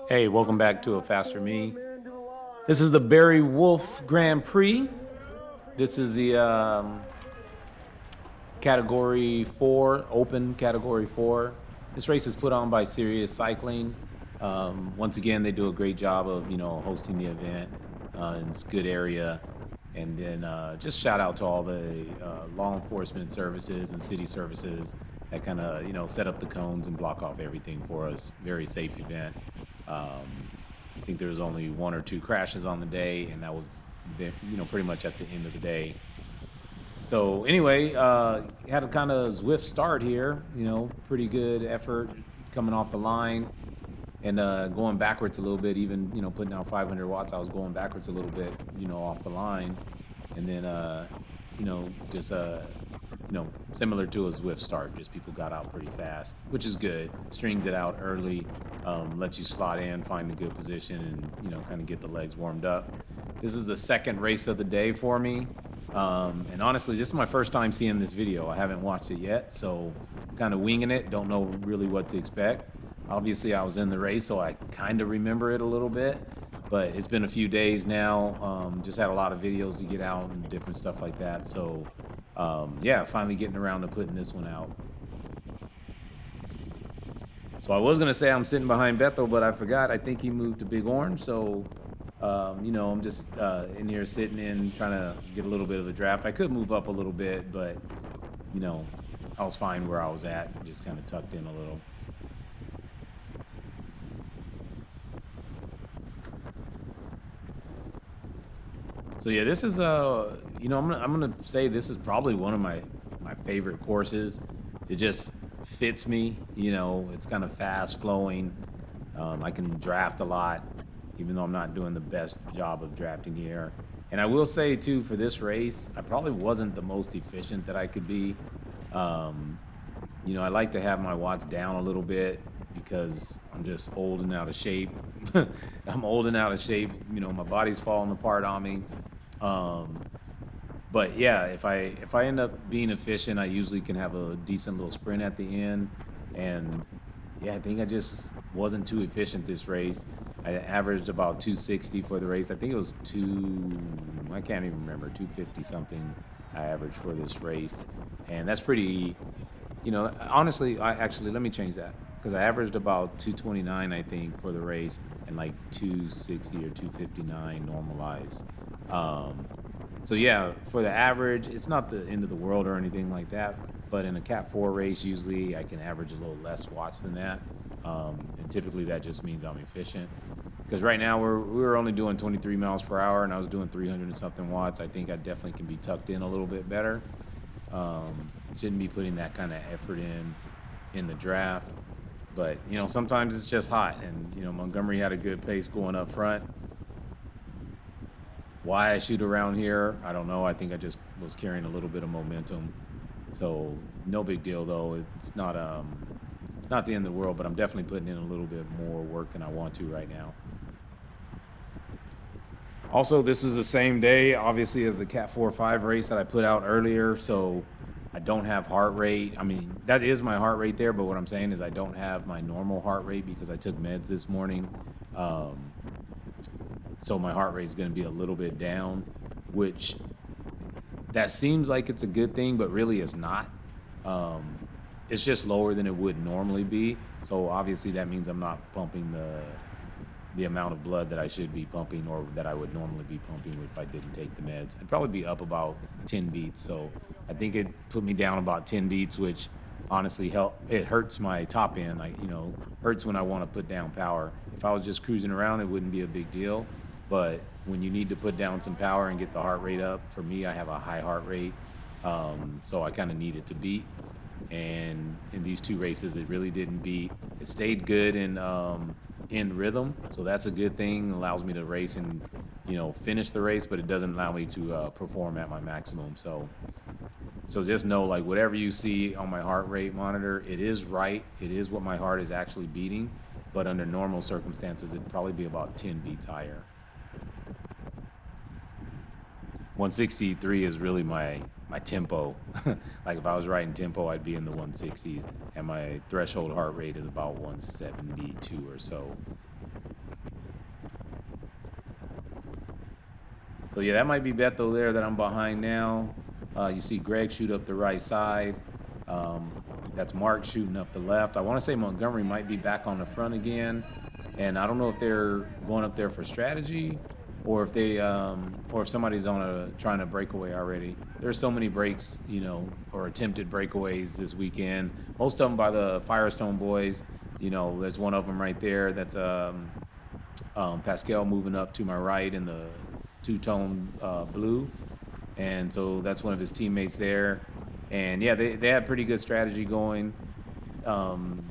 Hey, welcome back to A Faster Me. This is the Barry Wolfe Grand Prix. This is the Category 4, Open Category 4. This race is put on by Sirius Cycling. Once again, they do a great job of, hosting the event. It's a good area. And then just shout out to all the law enforcement services and city services that kind of, set up the cones and block off everything for us. Very safe event. I think there was only 1 or 2 crashes on the day, and that was, pretty much at the end of the day. So anyway, had a kind of swift start here. Pretty good effort coming off the line and going backwards a little bit. Even putting out 500 watts, I was going backwards a little bit, off the line, and then just similar to a Zwift start, just people got out pretty fast, which is good. Strings it out early, lets you slot in, find a good position, and kind of get the legs warmed up. This is the second race of the day for me, and honestly, this is my first time seeing this video. I haven't watched it yet, so kind of winging it. Don't know really what to expect. Obviously, I was in the race, so I kind of remember it a little bit, but it's been a few days now. Just had a lot of videos to get out and different stuff like that. So yeah, finally getting around to putting this one out. So I was gonna say I'm sitting behind Bethel, but I forgot. I think he moved to Big Orange. So I'm just in here sitting in, trying to get a little bit of the draft. I could move up a little bit, but I was fine where I was at. Just kind of tucked in a little. So yeah, this is I'm gonna say this is probably one of my favorite courses. It just fits me. It's kind of fast flowing. I can draft a lot, even though I'm not doing the best job of drafting here. And I will say too, for this race, I probably wasn't the most efficient that I could be. I like to have my watts down a little bit because I'm just old and out of shape. I'm old and out of shape. My body's falling apart on me. But yeah, if I end up being efficient, I usually can have a decent little sprint at the end. And yeah, I think I just wasn't too efficient this race. I averaged about 260 for the race. I think it was I can't even remember, 250 something I averaged for this race. And that's pretty, honestly, let me change that. Because I averaged about 229, I think, for the race, and like 260 or 259 normalized. So yeah, for the average, it's not the end of the world or anything like that. But in a Cat 4 race, usually I can average a little less watts than that. And typically that just means I'm efficient. Because right now we were only doing 23 miles per hour, and I was doing 300 and something watts. I think I definitely can be tucked in a little bit better. Shouldn't be putting that kind of effort in the draft. But, sometimes it's just hot. And, Montgomery had a good pace going up front. Why I shoot around here, I don't know. I think I just was carrying a little bit of momentum. So no big deal, though. It's not the end of the world, but I'm definitely putting in a little bit more work than I want to right now. Also, this is the same day, obviously, as the Cat 4-5 race that I put out earlier. So I don't have heart rate. I mean, that is my heart rate there, but what I'm saying is I don't have my normal heart rate because I took meds this morning. So my heart rate is going to be a little bit down, which that seems like it's a good thing, but really it's not. It's just lower than it would normally be. So obviously that means I'm not pumping the amount of blood that I should be pumping or that I would normally be pumping if I didn't take the meds. I'd probably be up about 10 beats. So I think it put me down about 10 beats, which honestly it hurts my top end. Hurts when I want to put down power. If I was just cruising around, it wouldn't be a big deal. But when you need to put down some power and get the heart rate up, for me, I have a high heart rate. So I kind of need it to beat. And in these 2 races, it really didn't beat. It stayed good in rhythm, so that's a good thing. It allows me to race and finish the race, but it doesn't allow me to perform at my maximum. So just know, like, whatever you see on my heart rate monitor, it is right. It is what my heart is actually beating, but under normal circumstances, it'd probably be about 10 beats higher. 163 is really my my tempo. Like if I was riding tempo, I'd be in the 160s, and my threshold heart rate is about 172 or so. So yeah, that might be Beto there that I'm behind now. You see Greg shoot up the right side. Um, that's Mark shooting up the left. I want to say Montgomery might be back on the front again, and I don't know if they're going up there for strategy, or if or if somebody's on trying to breakaway already. There's so many breaks, or attempted breakaways this weekend. Most of them by the Firestone boys. There's one of them right there. That's Pascal moving up to my right in the two-tone blue, and so that's one of his teammates there. And yeah, they had pretty good strategy going,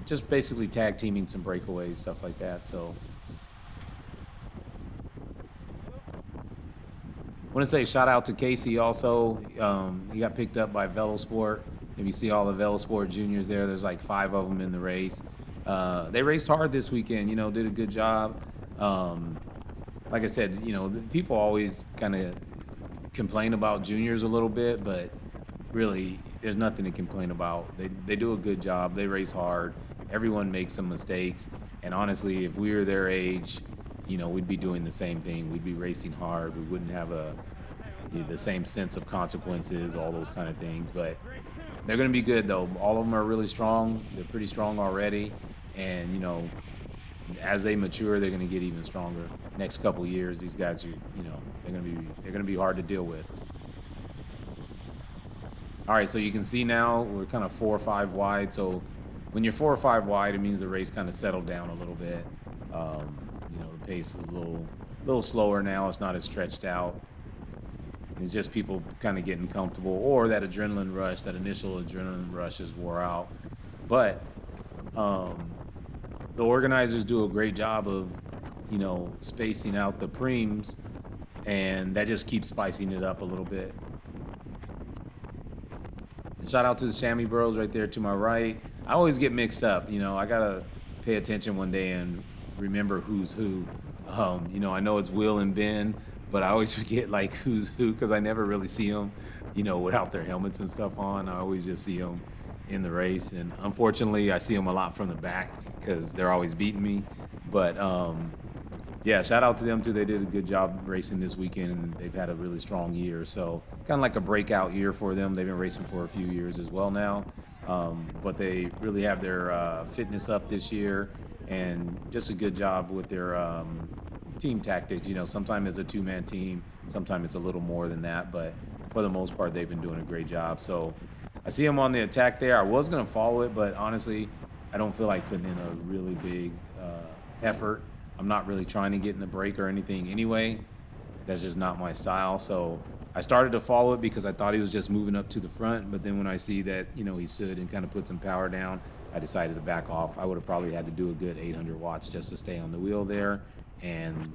just basically tag teaming some breakaways, stuff like that. So I want to say shout out to Casey also. He got picked up by Velosport. If you see all the Velosport juniors there's like 5 of them in the race. They raced hard this weekend, did a good job. Like I said, people always kind of complain about juniors a little bit, but really there's nothing to complain about. They do a good job. They race hard. Everyone makes some mistakes. And honestly, if we were their age, we'd be doing the same thing. We'd be racing hard. We wouldn't have the same sense of consequences, all those kind of things. But they're going to be good, though. All of them are really strong. They're pretty strong already. And, as they mature, they're going to get even stronger. Next couple years, these guys are, they're going to be hard to deal with. All right, so you can see now we're kind of 4 or 5 wide. So when you're 4 or 5 wide, it means the race kind of settled down a little bit. The pace is a little slower now. It's not as stretched out. It's just people kind of getting comfortable, or that adrenaline rush, that initial adrenaline rush is wore out. But the organizers do a great job of, spacing out the preems, and that just keeps spicing it up a little bit. And shout out to the Chamois Bros right there to my right. I always get mixed up. I gotta pay attention one day and remember who's who. I know it's Will and Ben, but I always forget like who's who because I never really see them, without their helmets and stuff on. I always just see them in the race, and unfortunately, I see them a lot from the back because they're always beating me. But yeah, shout out to them too. They did a good job racing this weekend, and they've had a really strong year. So kind of like a breakout year for them. They've been racing for a few years as well now, but they really have their fitness up this year, and just a good job with their team tactics. Sometimes it's a 2-man team, sometimes it's a little more than that, but for the most part, they've been doing a great job. So I see them on the attack there. I was going to follow it, but honestly, I don't feel like putting in a really big effort. I'm not really trying to get in the break or anything anyway. That's just not my style. So I started to follow it because I thought he was just moving up to the front. But then when I see that, he stood and kind of put some power down, I decided to back off. I would have probably had to do a good 800 watts just to stay on the wheel there. And,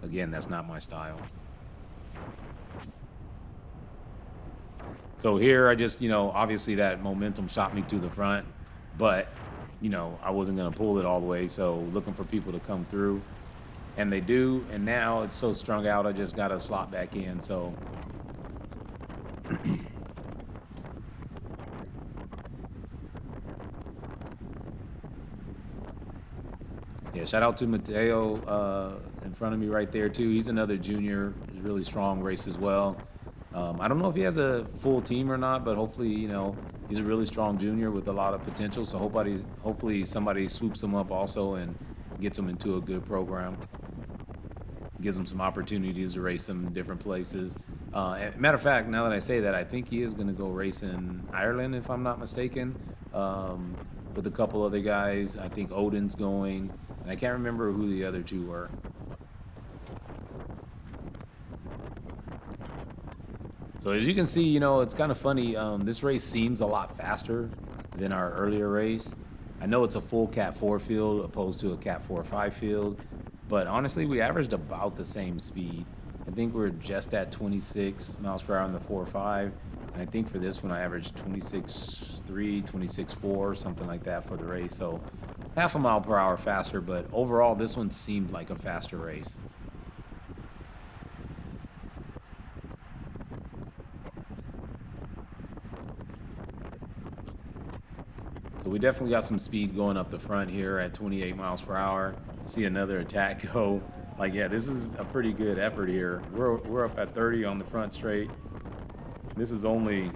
again, that's not my style. So here I just, obviously that momentum shot me to the front, but, I wasn't going to pull it all the way. So looking for people to come through, and they do. And now it's so strung out, I just got to slot back in. So yeah, shout out to Mateo in front of me right there too. He's another junior, really strong race as well. I don't know if he has a full team or not, but hopefully, he's a really strong junior with a lot of potential. So hopefully somebody swoops him up also and gets him into a good program. Gives him some opportunities to race in different places. Matter of fact, now that I say that, I think he is going to go race in Ireland, if I'm not mistaken, with a couple other guys. I think Odin's going, and I can't remember who the other two were. So as you can see, it's kind of funny. This race seems a lot faster than our earlier race. I know it's a full Cat 4 field opposed to a Cat 4-5 field, but honestly, we averaged about the same speed. I think we're just at 26 miles per hour on the 4-5, and I think for this one I averaged 26.3, 26.4, something like that for the race. So half a mile per hour faster, but overall this one seemed like a faster race. So we definitely got some speed going up the front here at 28 miles per hour. See another attack go. Like, yeah, this is a pretty good effort here. We're up at 30 on the front straight. This is only,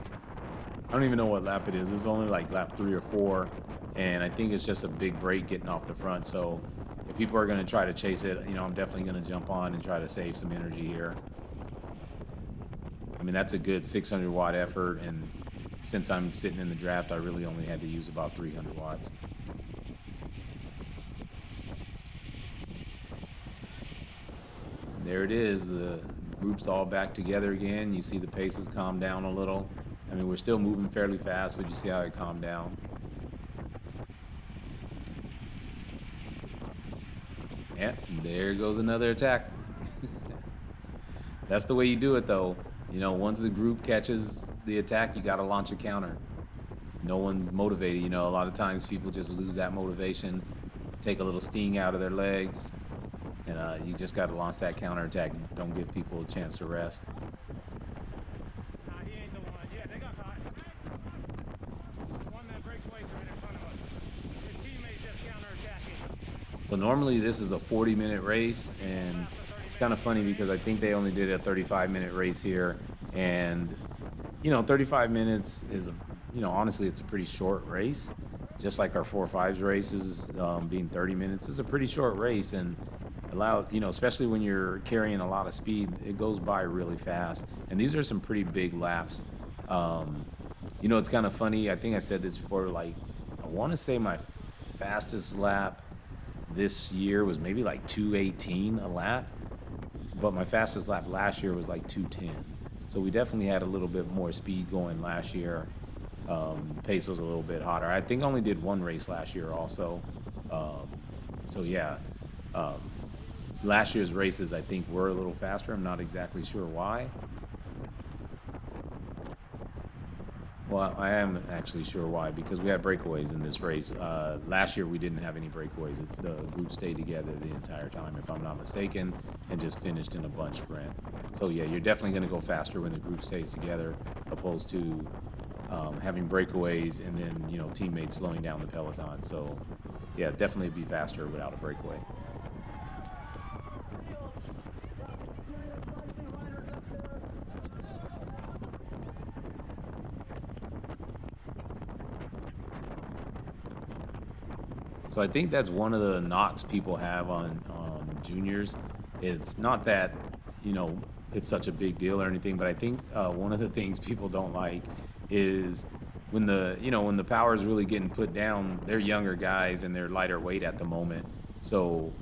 I don't even know what lap it is. It's only like lap 3 or 4, and I think it's just a big break getting off the front. So if people are going to try to chase it, I'm definitely going to jump on and try to save some energy here. I mean, that's a good 600 watt effort, and since I'm sitting in the draft, I really only had to use about 300 watts. And there it is. The group's all back together again. You see the paces calm down a little. I mean, we're still moving fairly fast, but you see how it calmed down. Yeah, there goes another attack. That's the way you do it, though. Once the group catches the attack, you got to launch a counter. No one motivated. A lot of times people just lose that motivation, take a little sting out of their legs, and you just got to launch that counter attack. Don't give people a chance to rest. He ain't the one. Yeah, they got caught. One that breakaways right in front of us. His teammates just counterattacking. So normally this is a 40-minute race, and it's kind of funny because I think they only did a 35-minute race here, and 35 minutes is honestly it's a pretty short race, just like our 4.5s races being 30 minutes is a pretty short race, and especially when you're carrying a lot of speed, it goes by really fast. And these are some pretty big laps. It's kind of funny, I think I said this before, like I want to say my fastest lap this year was maybe like 2:18 a lap, but my fastest lap last year was like 2:10. So we definitely had a little bit more speed going last year. Pace was a little bit hotter. I think I only did one race last year also. So yeah, last year's races I think were a little faster. I'm not exactly sure why. Well, I am actually sure why, because we had breakaways in this race. Last year we didn't have any breakaways. The group stayed together the entire time, if I'm not mistaken, and just finished in a bunch sprint. So yeah, you're definitely going to go faster when the group stays together, opposed to having breakaways and then teammates slowing down the peloton. So yeah, definitely be faster without a breakaway. So I think that's one of the knocks people have on juniors. It's not that, it's such a big deal or anything, but I think one of the things people don't like is when the power is really getting put down, they're younger guys and they're lighter weight at the moment. So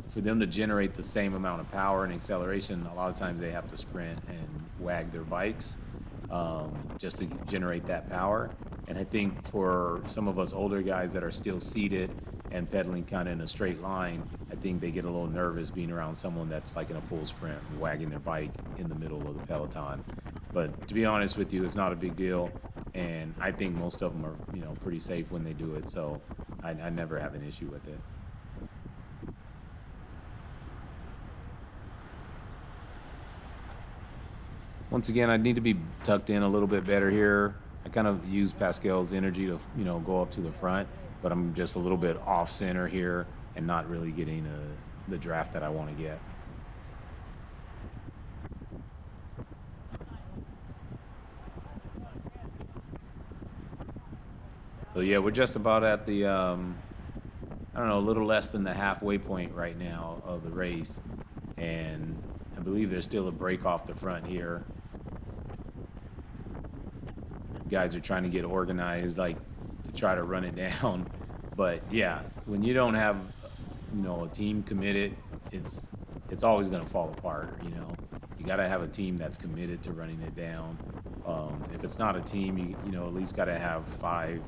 for them to generate the same amount of power and acceleration, a lot of times they have to sprint and wag their bikes just to generate that power. And I think for some of us older guys that are still seated and pedaling kind of in a straight line, I think they get a little nervous being around someone that's like in a full sprint, wagging their bike in the middle of the peloton. But to be honest with you, it's not a big deal. And I think most of them are, pretty safe when they do it. So I never have an issue with it. Once again, I need to be tucked in a little bit better here. I kind of use Pascal's energy to, go up to the front, but I'm just a little bit off center here and not really getting the draft that I want to get. So yeah, we're just about at the, a little less than the halfway point right now of the race. And I believe there's still a break off the front here. Guys are trying to get organized, like to try to run it down. But yeah, when you don't have, a team committed, it's always going to fall apart. You got to have a team that's committed to running it down. If it's not a team, you at least got to have five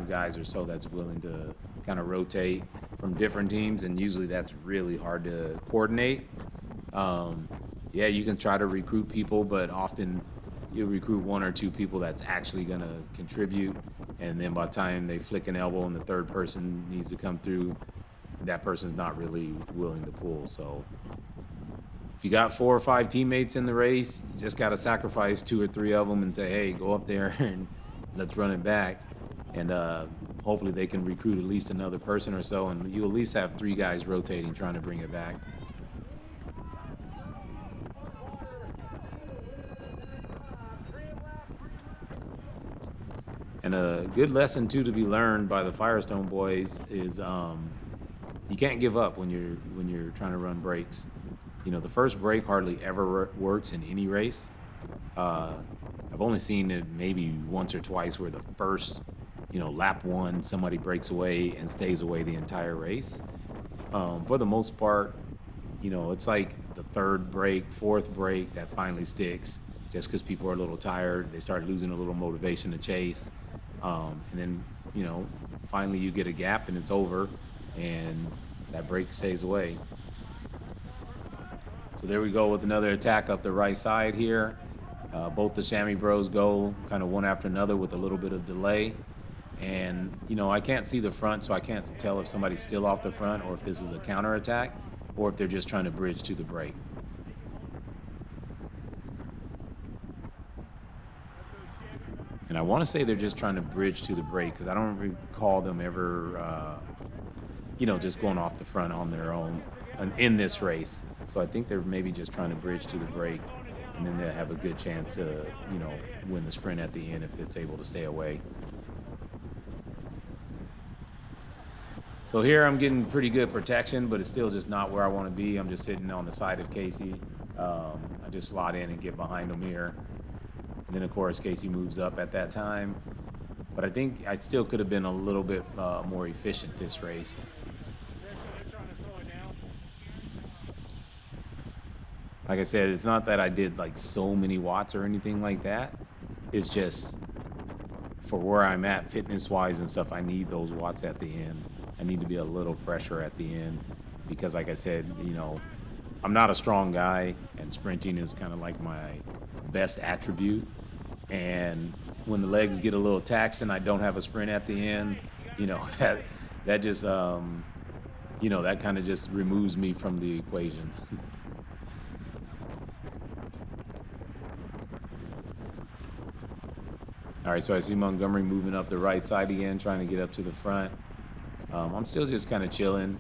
guys or so that's willing to kind of rotate from different teams, and usually that's really hard to coordinate. Yeah, you can try to recruit people, but often you'll recruit one or two people that's actually going to contribute, and then by the time they flick an elbow and the third person needs to come through, that person's not really willing to pull. So if you got 4 or 5 teammates in the race, you just got to sacrifice 2 or 3 of them and say, hey, go up there and let's run it back. And hopefully they can recruit at least another person or so, and you at least have 3 guys rotating trying to bring it back. And a good lesson too to be learned by the Firestone boys is you can't give up when you're trying to run breaks. You know, the first break hardly ever works in any race. I've only seen it maybe once or twice where the first, lap 1, somebody breaks away and stays away the entire race. For the most part, it's like the 3rd break, 4th break that finally sticks just because people are a little tired. They start losing a little motivation to chase. And then, finally you get a gap and it's over and that break stays away. So there we go with another attack up the right side here. Both the chamois bros go kind of one after another with a little bit of delay. And, I can't see the front, so I can't tell if somebody's still off the front or if this is a counterattack or if they're just trying to bridge to the break. And I want to say they're just trying to bridge to the break because I don't recall them ever, just going off the front on their own in this race. So I think they're maybe just trying to bridge to the break, and then they'll have a good chance to, win the sprint at the end if it's able to stay away. So here I'm getting pretty good protection, but it's still just not where I want to be. I'm just sitting on the side of Casey. I just slot in and get behind him here. And then, of course, Casey moves up at that time. But I think I still could have been a little bit more efficient this race. Like I said, it's not that I did like so many watts or anything like that. It's just for where I'm at fitness-wise and stuff, I need those watts at the end. I need to be a little fresher at the end because, like I said, I'm not a strong guy, and sprinting is kind of like my best attribute. And when the legs get a little taxed and I don't have a sprint at the end, that just that kind of just removes me from the equation. All right, so I see Montgomery moving up the right side again, trying to get up to the front. I'm still just kind of chilling.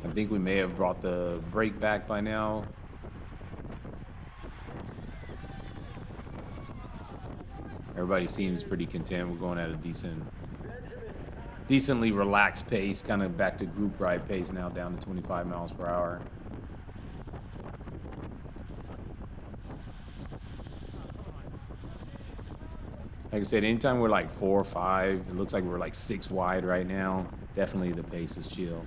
I think we may have brought the break back by now. Everybody seems pretty content. We're going at a decently relaxed pace, kind of back to group ride pace now, down to 25 miles per hour. Like I said, anytime we're like 4 or 5, it looks like we're like 6 wide right now. Definitely the pace is chill.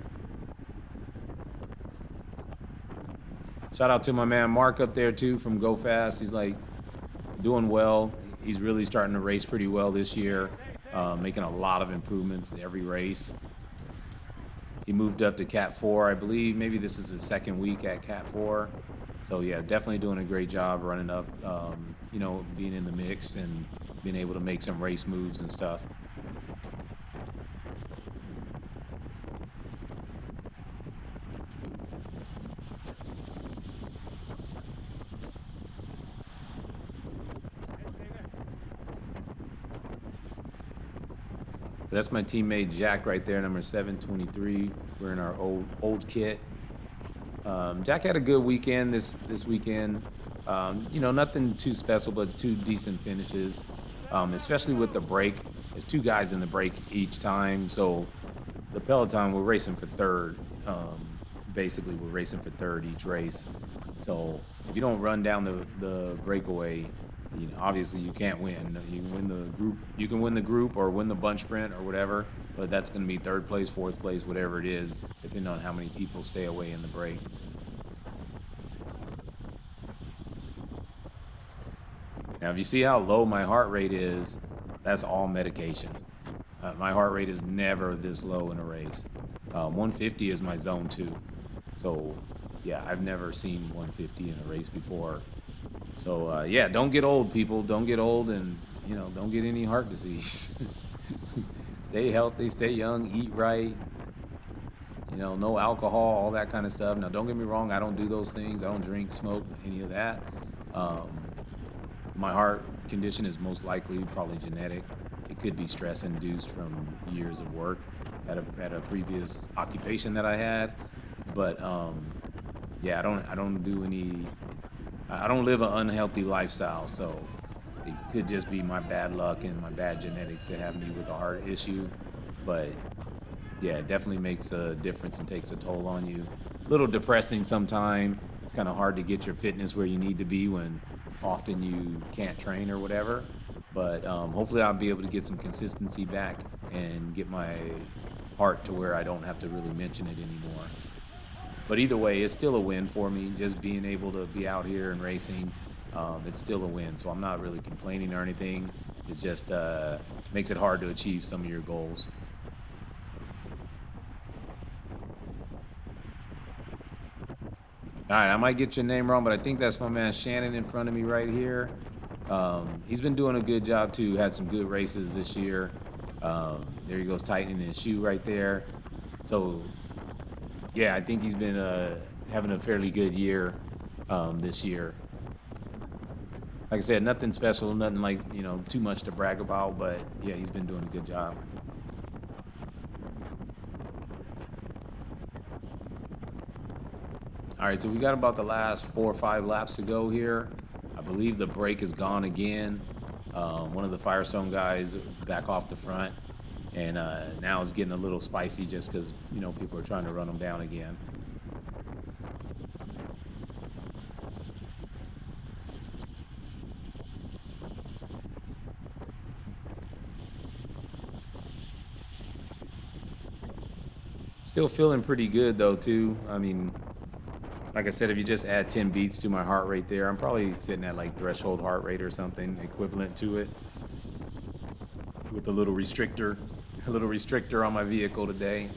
Shout out to my man Mark up there too from Go Fast. He's like doing well. He's really starting to race pretty well this year, making a lot of improvements in every race. He moved up to Cat 4, I believe. Maybe this is his 2nd week at Cat 4. So yeah, definitely doing a great job running up, being in the mix and being able to make some race moves and stuff. But that's my teammate Jack right there, number 723. We're in our old kit. Jack had a good weekend this weekend. Nothing too special, but 2 decent finishes. Especially with the break. There's 2 guys in the break each time, so the Peloton, we're racing for 3rd. Basically, we're racing for 3rd each race. So if you don't run down the breakaway, obviously you can't win. You can win the group. You can win the group or win the bunch sprint or whatever, but that's going to be 3rd place, 4th place, whatever it is, depending on how many people stay away in the break. Now, if you see how low my heart rate is, that's all medication. My heart rate is never this low in a race. 150 is my zone 2. So, yeah, I've never seen 150 in a race before. So, don't get old, people. Don't get old and, don't get any heart disease. Stay healthy, stay young, eat right. No alcohol, all that kind of stuff. Now, don't get me wrong. I don't do those things. I don't drink, smoke, any of that. My heart condition is most likely probably genetic. it could be stress induced from years of work at a previous occupation that I had. But yeah, I don't do any. I don't live an unhealthy lifestyle, so it could just be my bad luck and my bad genetics to have me with a heart issue. But yeah, it definitely makes a difference and takes a toll on you. A little depressing sometimes. It's kind of hard to get your fitness where you need to be when often you can't train or whatever. But hopefully I'll be able to get some consistency back and get my heart to where I don't have to really mention it anymore. But either way, it's still a win for me. Just being able to be out here and racing, it's still a win. So I'm not really complaining or anything. It just makes it hard to achieve some of your goals. All right, I might get your name wrong, but I think that's my man Shannon in front of me right here. He's been doing a good job too. Had some good races this year. There he goes, tightening his shoe right there. So yeah, I think he's been having a fairly good year this year. Like I said, nothing special, nothing like, too much to brag about, but yeah, he's been doing a good job. All right, so we got about the last 4 or 5 laps to go here. I believe the brake is gone again. One of the Firestone guys back off the front, and now it's getting a little spicy just because people are trying to run them down again. Still feeling pretty good though too. I mean, like I said, if you just add 10 beats to my heart rate there, I'm probably sitting at like threshold heart rate or something equivalent to it, with a little restrictor on my vehicle today.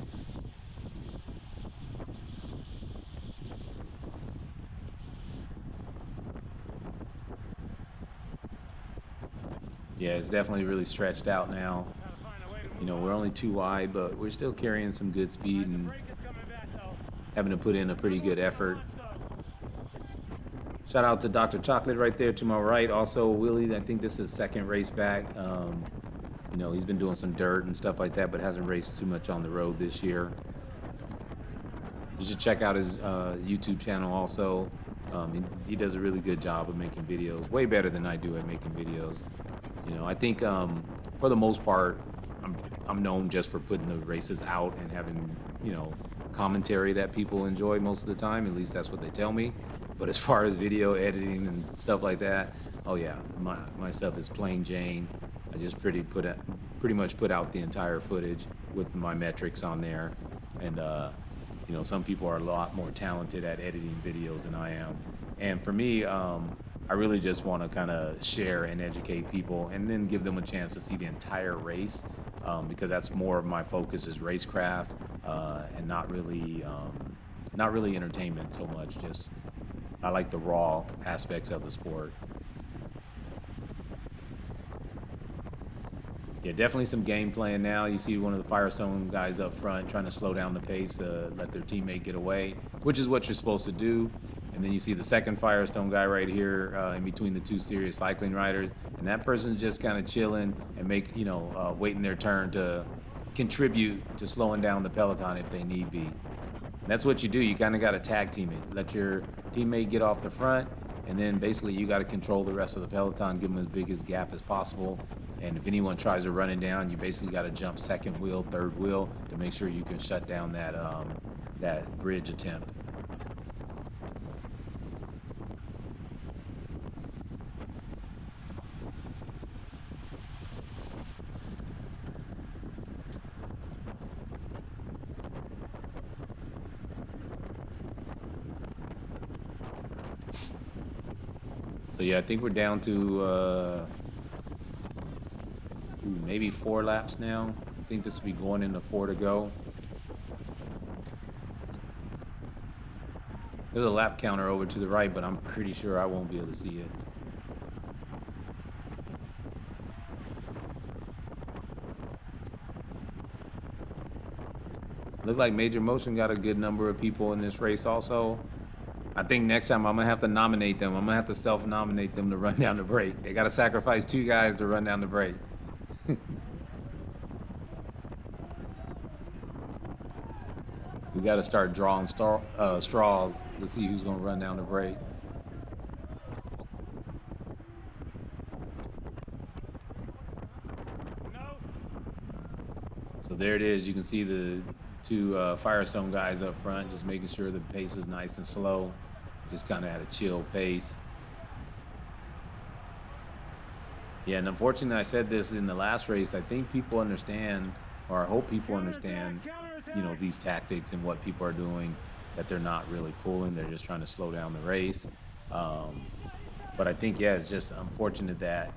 Yeah, it's definitely really stretched out now. We're only 2 wide, but we're still carrying some good speed and having to put in a pretty good effort. Shout out to Dr. Chocolate right there to my right. Also, Willie, I think this is his second race back. He's been doing some dirt and stuff like that, but hasn't raced too much on the road this year. You should check out his YouTube channel also. He does a really good job of making videos, way better than I do at making videos. I think for the most part, I'm known just for putting the races out and having, commentary that people enjoy most of the time. At least that's what they tell me. But as far as video editing and stuff like that, oh yeah, my stuff is plain Jane. I just pretty much put out the entire footage with my metrics on there. And some people are a lot more talented at editing videos than I am. And for me, I really just want to kind of share and educate people and then give them a chance to see the entire race, because that's more of my focus is racecraft, and not really entertainment so much. Just I like the raw aspects of the sport. Yeah, definitely some game playing now. You see one of the Firestone guys up front trying to slow down the pace to let their teammate get away, which is what you're supposed to do. And then you see the second Firestone guy right here in between the two serious cycling riders, and that person's just kind of chilling and waiting their turn to contribute to slowing down the peloton if they need be. That's what you do. You kind of got to tag team it. Let your teammate get off the front, and then basically you got to control the rest of the peloton, give them as big as gap as possible. And if anyone tries to run it down, you basically got to jump second wheel, third wheel to make sure you can shut down that bridge attempt. So yeah, I think we're down to maybe 4 laps now. I think this will be going into 4 to go. There's a lap counter over to the right, but I'm pretty sure I won't be able to see it. Look like Major Motion got a good number of people in this race also. I think next time I'm going to have to nominate them. I'm going to have to self-nominate them to run down the brake. They got to sacrifice 2 guys to run down the brake. We got to start drawing straws to see who's going to run down the break. No. So there it is. You can see the two Firestone guys up front, just making sure the pace is nice and slow, just kind of at a chill pace. Yeah, and unfortunately, I said this in the last race. I think people understand, or I hope people understand, these tactics and what people are doing, that they're not really pulling. They're just trying to slow down the race. But I think, yeah, it's just unfortunate that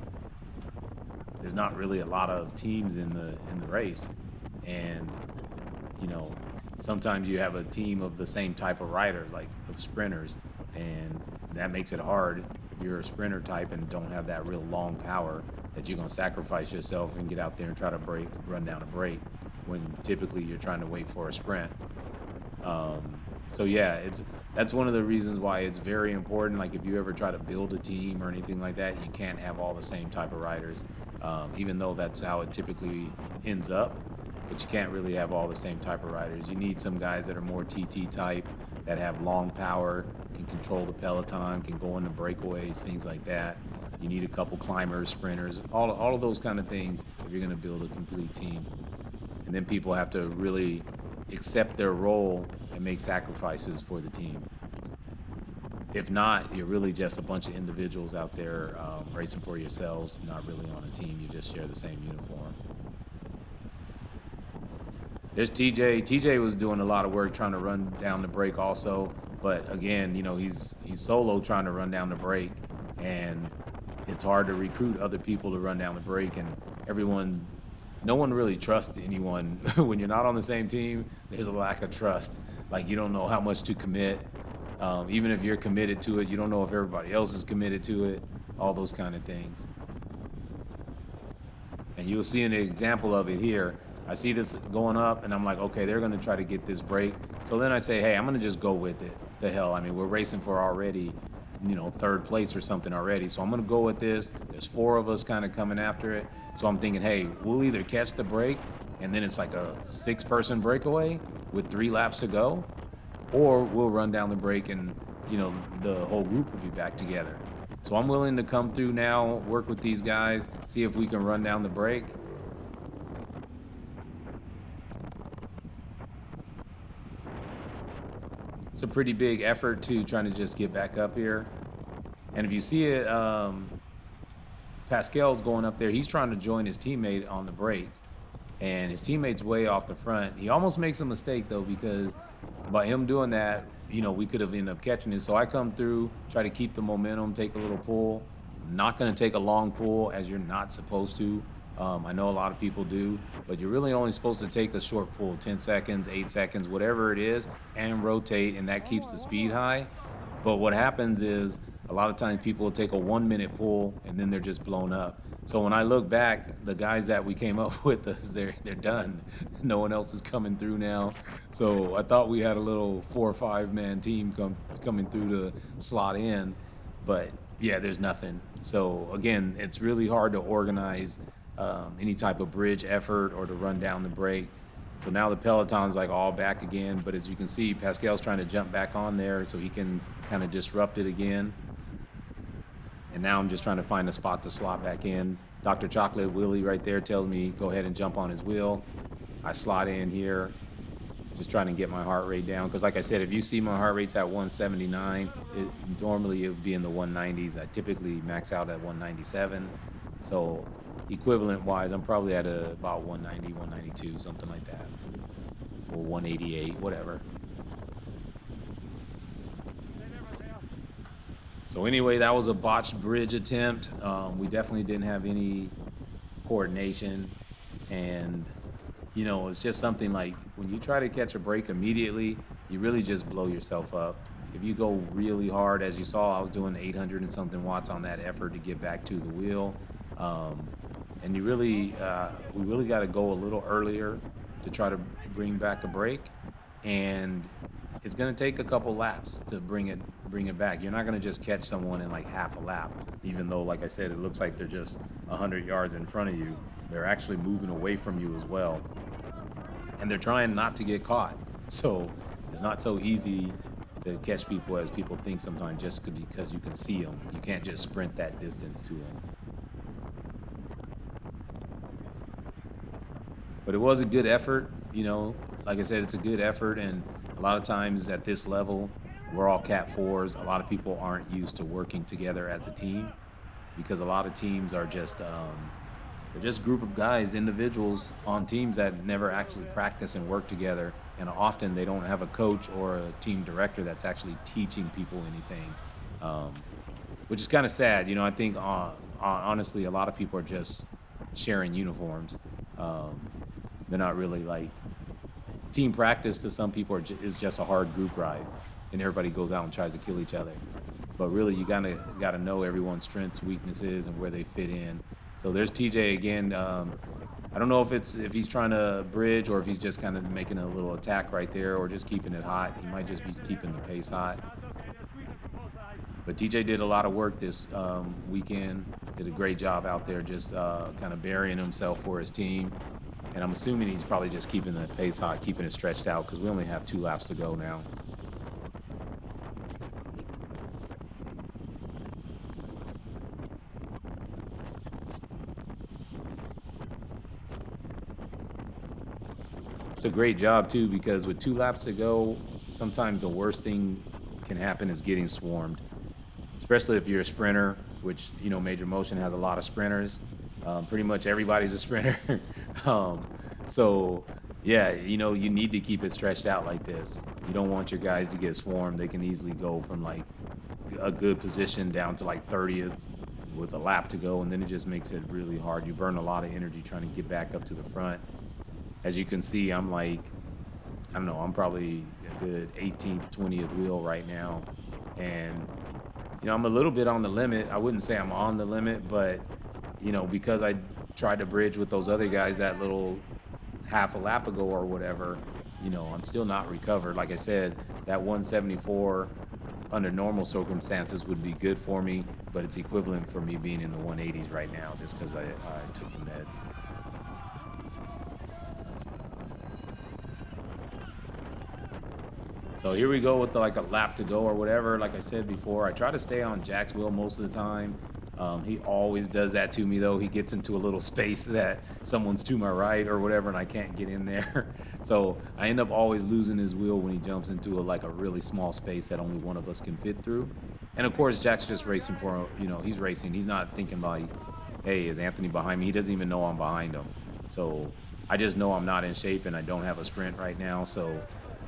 there's not really a lot of teams in the race, and sometimes you have a team of the same type of riders, like of sprinters, and that makes it hard if you're a sprinter type and don't have that real long power, that you're going to sacrifice yourself and get out there and try to run down a break when typically you're trying to wait for a sprint. So yeah, that's one of the reasons why it's very important. Like if you ever try to build a team or anything like that, you can't have all the same type of riders, even though that's how it typically ends up. But you can't really have all the same type of riders. You need some guys that are more TT type, that have long power, can control the peloton, can go into breakaways, things like that. You need a couple climbers, sprinters, all of those kind of things if you're going to build a complete team. And then people have to really accept their role and make sacrifices for the team. If not, you're really just a bunch of individuals out there racing for yourselves, not really on a team. You just share the same uniform. There's TJ. TJ was doing a lot of work trying to run down the break also, but again, he's solo trying to run down the break, and it's hard to recruit other people to run down the break, and no one really trusts anyone. When you're not on the same team, there's a lack of trust. Like, you don't know how much to commit. Even if you're committed to it, you don't know if everybody else is committed to it, all those kind of things. And you'll see an example of it here. I see this going up, and I'm like, okay, they're going to try to get this break. So then I say, hey, I'm going to just go with it. The hell, I mean, we're racing for already, third place or something already. So I'm going to go with this. There's 4 of us kind of coming after it. So I'm thinking, hey, we'll either catch the break, and then it's like a 6-person breakaway with 3 laps to go, or we'll run down the break and, the whole group will be back together. So I'm willing to come through now, work with these guys, see if we can run down the break. It's a pretty big effort to trying to just get back up here. And if you see it, Pascal's going up there. He's trying to join his teammate on the break, and his teammate's way off the front. He almost makes a mistake, though, because by him doing that, we could have ended up catching it. So I come through, try to keep the momentum, take a little pull. I'm not going to take a long pull, as you're not supposed to. I know a lot of people do, but you're really only supposed to take a short pull, 10 seconds, 8 seconds, whatever it is, and rotate, and that keeps the speed high. But what happens is a lot of times people will take a 1-minute pull, and then they're just blown up. So when I look back, the guys that we came up with, they're done. No one else is coming through now. So I thought we had a little 4 or 5-man team coming through to slot in, but yeah, there's nothing. So again, it's really hard to organize any type of bridge effort or to run down the break. So now the peloton's like all back again, but as you can see, Pascal's trying to jump back on there so he can kind of disrupt it again. And now I'm just trying to find a spot to slot back in. Dr. Chocolate Willie right there tells me go ahead and jump on his wheel. I slot in here, just trying to get my heart rate down, because like I said, if you see my heart rate's at 179, normally it would be in the 190s. I typically max out at 197. So equivalent wise, I'm probably at about 190, 192, something like that, or 188, whatever. So anyway, that was a botched bridge attempt. We definitely didn't have any coordination, and it's just something like when you try to catch a break immediately, you really just blow yourself up. If you go really hard, as you saw, I was doing 800 and something watts on that effort to get back to the wheel. And we really got to go a little earlier to try to bring back a break, and it's going to take a couple laps to bring it back. You're not going to just catch someone in like half a lap, even though, like I said, it looks like they're just 100 yards in front of you. They're actually moving away from you as well, and they're trying not to get caught. So It's not so easy to catch people as people think sometimes, just because you can see them. You can't just sprint that distance to them. But it was a good effort, Like I said, it's a good effort, and a lot of times at this level, we're all Cat 4s. A lot of people aren't used to working together as a team, because a lot of teams are just they're just a group of guys, individuals on teams that never actually practice and work together, and often they don't have a coach or a team director that's actually teaching people anything, which is kind of sad. I think honestly, a lot of people are just sharing uniforms. They're not really like team practice. To some people is just a hard group ride, and everybody goes out and tries to kill each other. But really, you gotta know everyone's strengths, weaknesses, and where they fit in. So there's TJ again. I don't know if he's trying to bridge, or if he's just kind of making a little attack right there, or just keeping it hot. He might just be keeping the pace hot. But TJ did a lot of work this weekend. Did a great job out there, just kind of burying himself for his team. And I'm assuming he's probably just keeping the pace hot, keeping it stretched out, because we only have 2 laps to go now. It's a great job too, because with 2 laps to go, sometimes the worst thing can happen is getting swarmed, especially if you're a sprinter, which Major Motion has a lot of sprinters. Pretty much everybody's a sprinter. So yeah, you need to keep it stretched out like this. You don't want your guys to get swarmed. They can easily go from like a good position down to like 30th with a lap to go, and then it just makes it really hard. You burn a lot of energy trying to get back up to the front. As you can see, I'm like, I don't know, I'm probably a good 18th, 20th wheel right now. And, I'm a little bit on the limit. I wouldn't say I'm on the limit, but, because I tried to bridge with those other guys that little half a lap ago or whatever, I'm still not recovered. Like I said, that 174 under normal circumstances would be good for me, but it's equivalent for me being in the 180s right now, just because I took the meds. So here we go with like a lap to go or whatever. Like I said before, I try to stay on Jack's wheel most of the time. He always does that to me, though. He gets into a little space that someone's to my right or whatever, and I can't get in there. So I end up always losing his wheel when he jumps into a really small space that only one of us can fit through. And of course, Jack's just racing he's racing. He's not thinking like, hey, is Anthony behind me? He doesn't even know I'm behind him. So I just know I'm not in shape and I don't have a sprint right now. So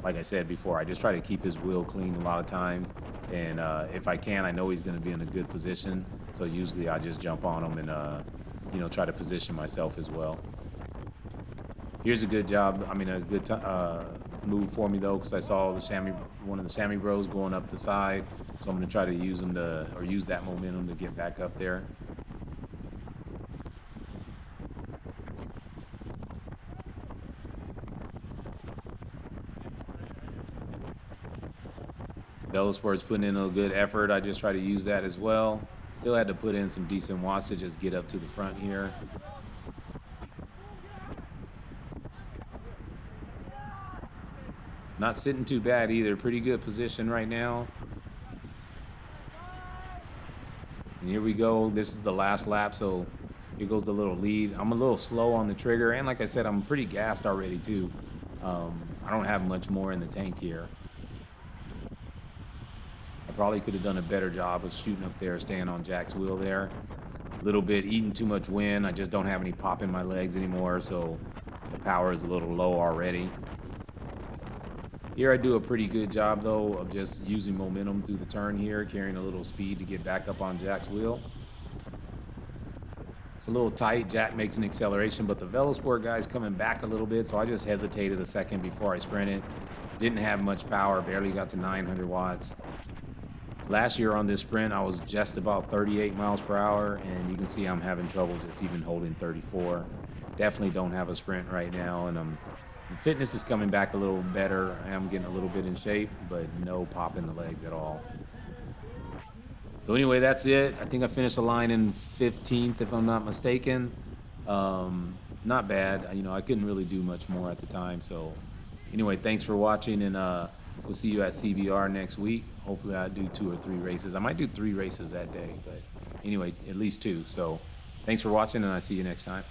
like I said before, I just try to keep his wheel clean a lot of times. And if I can, I know he's going to be in a good position. So usually I just jump on him and, try to position myself as well. Here's a good job. A good move for me, though, because I saw one of the Sammy bros going up the side. So I'm going to try to use that momentum to get back up there. Velosport's putting in a good effort. I just try to use that as well. Still had to put in some decent watts to just get up to the front here. Not sitting too bad either. Pretty good position right now. And here we go. This is the last lap, so here goes the little lead. I'm a little slow on the trigger, and like I said, I'm pretty gassed already too. I don't have much more in the tank here. Probably could have done a better job of shooting up there, staying on Jack's wheel there. A little bit eating too much wind. I just don't have any pop in my legs anymore, so the power is a little low already. Here I do a pretty good job, though, of just using momentum through the turn here, carrying a little speed to get back up on Jack's wheel. It's a little tight. Jack makes an acceleration, but the Velosport guy's coming back a little bit, so I just hesitated a second before I sprinted. Didn't have much power, barely got to 900 watts. Last year on this sprint, I was just about 38 miles per hour, and you can see I'm having trouble just even holding 34. Definitely don't have a sprint right now, and the fitness is coming back a little better. I am getting a little bit in shape, but no pop in the legs at all. So anyway, that's it. I think I finished the line in 15th, if I'm not mistaken. Not bad. I couldn't really do much more at the time. So anyway, thanks for watching, and We'll see you at CBR next week. Hopefully, I do 2 or 3 races. I might do 3 races that day, but anyway, at least 2. So, thanks for watching, and I'll see you next time.